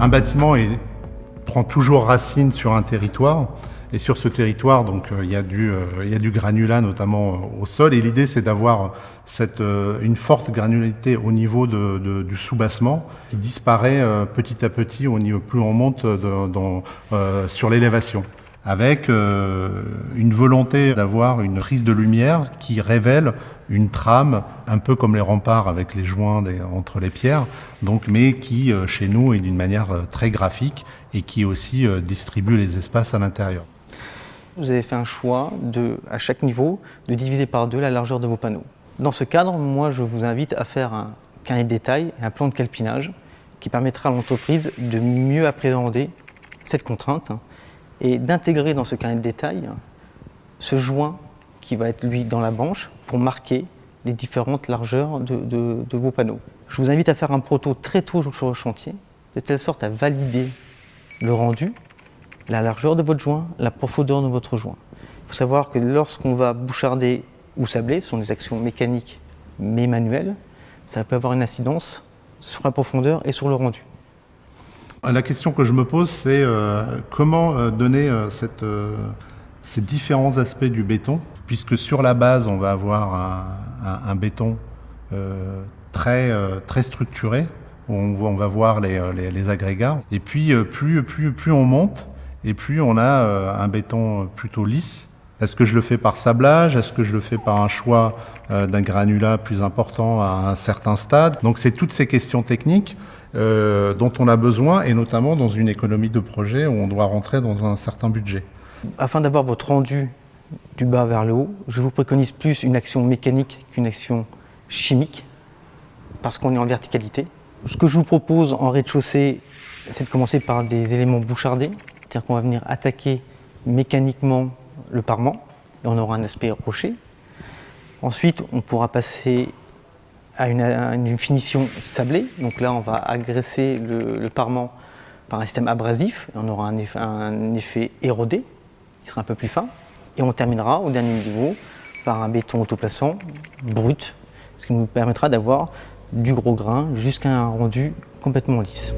Un bâtiment prend toujours racine sur un territoire. Et sur ce territoire, donc, il y a du granulat, notamment au sol. Et l'idée, c'est d'avoir une forte granularité au niveau du soubassement qui disparaît petit à petit au niveau plus on monte sur l'élévation. Avec une volonté d'avoir une prise de lumière qui révèle une trame, un peu comme les remparts avec les joints entre les pierres, donc, mais qui, chez nous, est d'une manière très graphique et qui aussi distribue les espaces à l'intérieur. Vous avez fait un choix, à chaque niveau, de diviser par 2 la largeur de vos panneaux. Dans ce cadre, moi, je vous invite à faire un cahier de détail et un plan de calpinage qui permettra à l'entreprise de mieux appréhender cette contrainte et d'intégrer dans ce cahier de détail ce joint qui va être, lui, dans la branche pour marquer les différentes largeurs de vos panneaux. Je vous invite à faire un proto très tôt sur le chantier, de telle sorte à valider le rendu, la largeur de votre joint, la profondeur de votre joint. Il faut savoir que lorsqu'on va boucharder ou sabler, ce sont des actions mécaniques mais manuelles, ça peut avoir une incidence sur la profondeur et sur le rendu. La question que je me pose, c'est comment donner ces différents aspects du béton, puisque sur la base, on va avoir un béton très structuré, où on va voir les agrégats, et puis plus on monte, et plus on a un béton plutôt lisse. Est-ce que je le fais par sablage? Est-ce que je le fais par un choix d'un granulat plus important à un certain stade? Donc c'est toutes ces questions techniques dont on a besoin, et notamment dans une économie de projet où on doit rentrer dans un certain budget. Afin d'avoir votre rendu du bas vers le haut, je vous préconise plus une action mécanique qu'une action chimique, parce qu'on est en verticalité. Ce que je vous propose en rez-de-chaussée, c'est de commencer par des éléments bouchardés, c'est-à-dire qu'on va venir attaquer mécaniquement le parement, et on aura un aspect rocher. Ensuite, on pourra passer à une finition sablée. Donc là, on va agresser le parement par un système abrasif, et on aura un effet érodé, qui sera un peu plus fin. Et on terminera au dernier niveau par un béton autoplaçant brut, ce qui nous permettra d'avoir du gros grain jusqu'à un rendu complètement lisse.